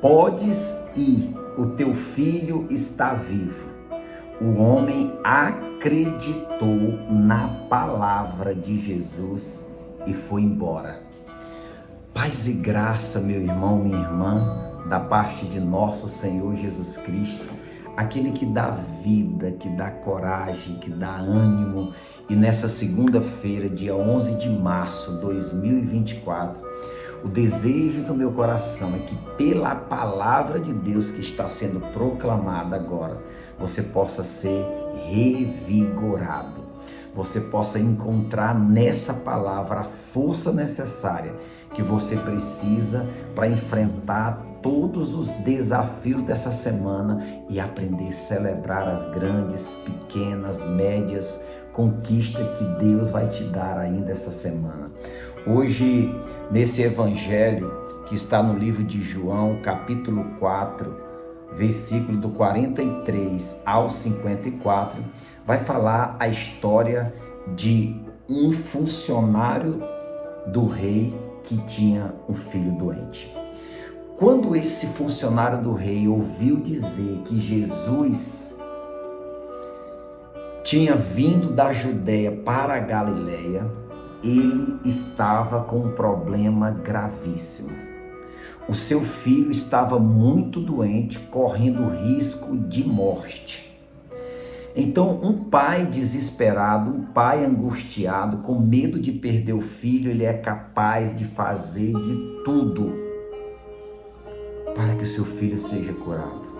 Podes ir, o teu filho está vivo. O homem acreditou na palavra de Jesus e foi embora. Paz e graça, meu irmão, minha irmã, da parte de nosso Senhor Jesus Cristo, aquele que dá vida, que dá coragem, que dá ânimo. E nessa segunda-feira, dia 11 de março de 2024, o desejo do meu coração é que pela palavra de Deus que está sendo proclamada agora, você possa ser revigorado. Você possa encontrar nessa palavra a força necessária que você precisa para enfrentar todos os desafios dessa semana e aprender a celebrar as grandes, pequenas, médias conquistas que Deus vai te dar ainda essa semana. Hoje, nesse evangelho que está no livro de João, capítulo 4, versículo do 43 ao 54, vai falar a história de um funcionário do rei que tinha um filho doente. Quando esse funcionário do rei ouviu dizer que Jesus tinha vindo da Judéia para a Galileia, ele estava com um problema gravíssimo. O seu filho estava muito doente, correndo risco de morte. Então, um pai desesperado, um pai angustiado, com medo de perder o filho, ele é capaz de fazer de tudo para que o seu filho seja curado.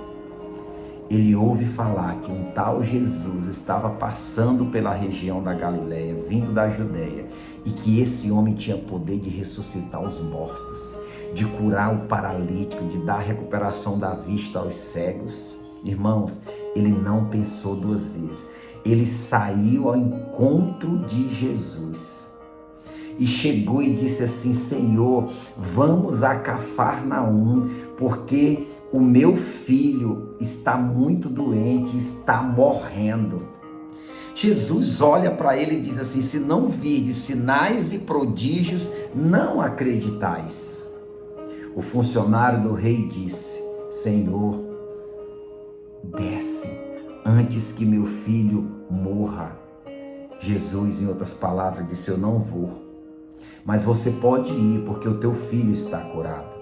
Ele ouve falar que um tal Jesus estava passando pela região da Galileia, vindo da Judéia, e que esse homem tinha poder de ressuscitar os mortos, de curar o paralítico, de dar recuperação da vista aos cegos. Irmãos, ele não pensou duas vezes. Ele saiu ao encontro de Jesus e chegou e disse assim: Senhor, vamos a Cafarnaum, porque o meu filho está muito doente, está morrendo. Jesus olha para ele e diz assim: se não virdes sinais e prodígios, não acreditais. O funcionário do rei disse: Senhor, desce antes que meu filho morra. Jesus, em outras palavras, disse: eu não vou, mas você pode ir porque o teu filho está curado.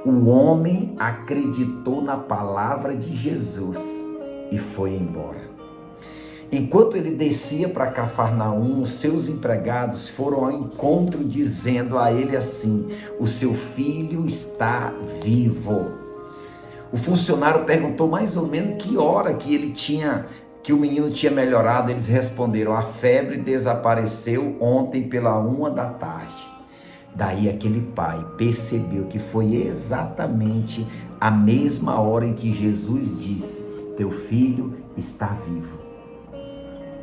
O homem acreditou na palavra de Jesus e foi embora. Enquanto ele descia para Cafarnaum, os seus empregados foram ao encontro dizendo a ele assim: o seu filho está vivo. O funcionário perguntou mais ou menos que hora que o menino tinha melhorado. Eles responderam: a febre desapareceu ontem pela 1h. Daí aquele pai percebeu que foi exatamente a mesma hora em que Jesus disse: teu filho está vivo.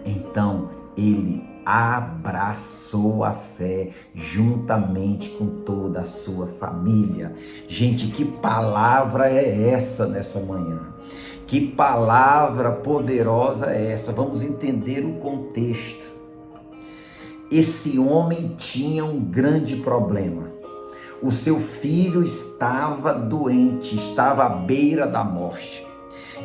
Então ele abraçou a fé juntamente com toda a sua família. Gente, que palavra é essa nessa manhã? Que palavra poderosa é essa? Vamos entender o contexto. Esse homem tinha um grande problema. O seu filho estava doente, estava à beira da morte.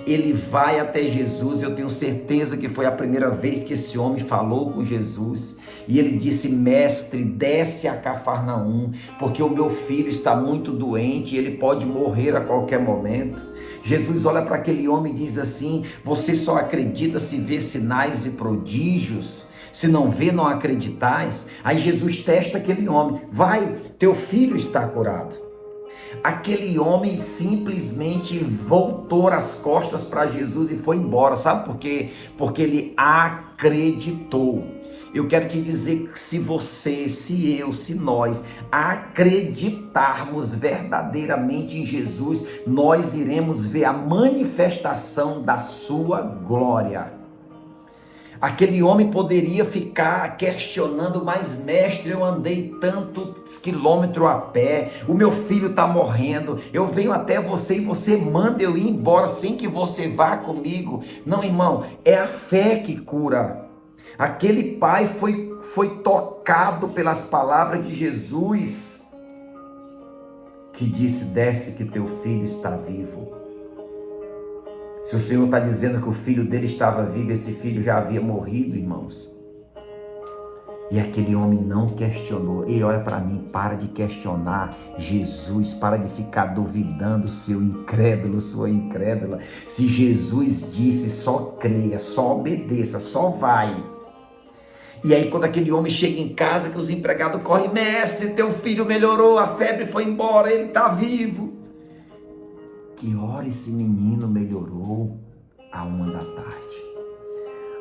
Ele vai até Jesus. Eu tenho certeza que foi a primeira vez que esse homem falou com Jesus. E ele disse: mestre, desce a Cafarnaum, porque o meu filho está muito doente e ele pode morrer a qualquer momento. Jesus olha para aquele homem e diz assim: você só acredita se vê sinais e prodígios? Se não vê, não acreditais? Aí Jesus testa aquele homem: vai, teu filho está curado. Aquele homem simplesmente voltou as costas para Jesus e foi embora. Sabe por quê? Porque ele acreditou. Eu quero te dizer que se você, se eu, se nós acreditarmos verdadeiramente em Jesus, nós iremos ver a manifestação da sua glória. Aquele homem poderia ficar questionando: mas mestre, eu andei tantos quilômetros a pé, o meu filho está morrendo, eu venho até você e você manda eu ir embora sem que você vá comigo. Não, irmão, é a fé que cura. Aquele pai foi tocado pelas palavras de Jesus. que disse: desce que teu filho está vivo. Se o Senhor está dizendo que o filho dele estava vivo, esse filho já havia morrido, irmãos. E aquele homem não questionou. Ele olha para mim, para de questionar Jesus, para de ficar duvidando, seu incrédulo, sua incrédula. Se Jesus disse, só creia, só obedeça, só vai. E aí quando aquele homem chega em casa, que os empregados correm: mestre, teu filho melhorou, a febre foi embora, ele está vivo. Que hora esse menino melhorou? À 1h da tarde.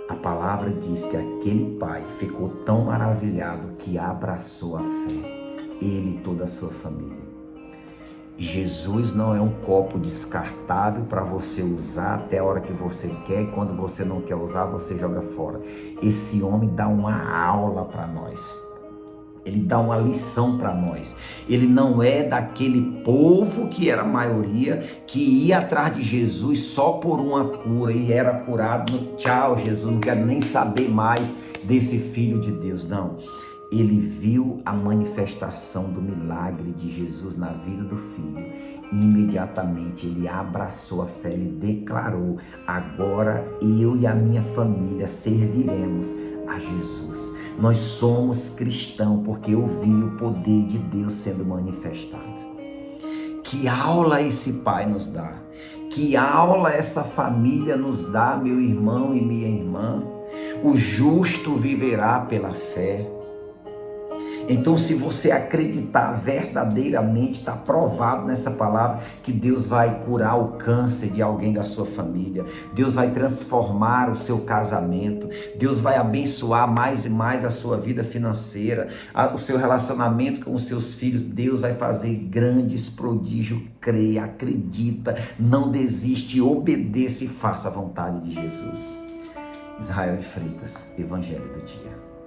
A palavra diz que aquele pai ficou tão maravilhado que abraçou a fé, ele e toda a sua família. Jesus não é um copo descartável para você usar até a hora que você quer, e quando você não quer usar, você joga fora. Esse homem dá uma aula para nós. Ele dá uma lição para nós. Ele não é daquele povo que era a maioria, que ia atrás de Jesus só por uma cura e era curado. Tchau, Jesus, não quero nem saber mais desse filho de Deus. Não. Ele viu a manifestação do milagre de Jesus na vida do filho e imediatamente ele abraçou a fé, ele declarou: agora eu e a minha família serviremos a Jesus. Nós somos cristãos porque eu vi o poder de Deus sendo manifestado. Que aula esse pai nos dá? Que aula essa família nos dá, meu irmão e minha irmã? O justo viverá pela fé. Então, se você acreditar verdadeiramente, está provado nessa palavra que Deus vai curar o câncer de alguém da sua família, Deus vai transformar o seu casamento, Deus vai abençoar mais e mais a sua vida financeira, o seu relacionamento com os seus filhos, Deus vai fazer grandes prodígios. Creia, acredita, não desiste, obedeça e faça a vontade de Jesus. Israel de Freitas, Evangelho do Dia.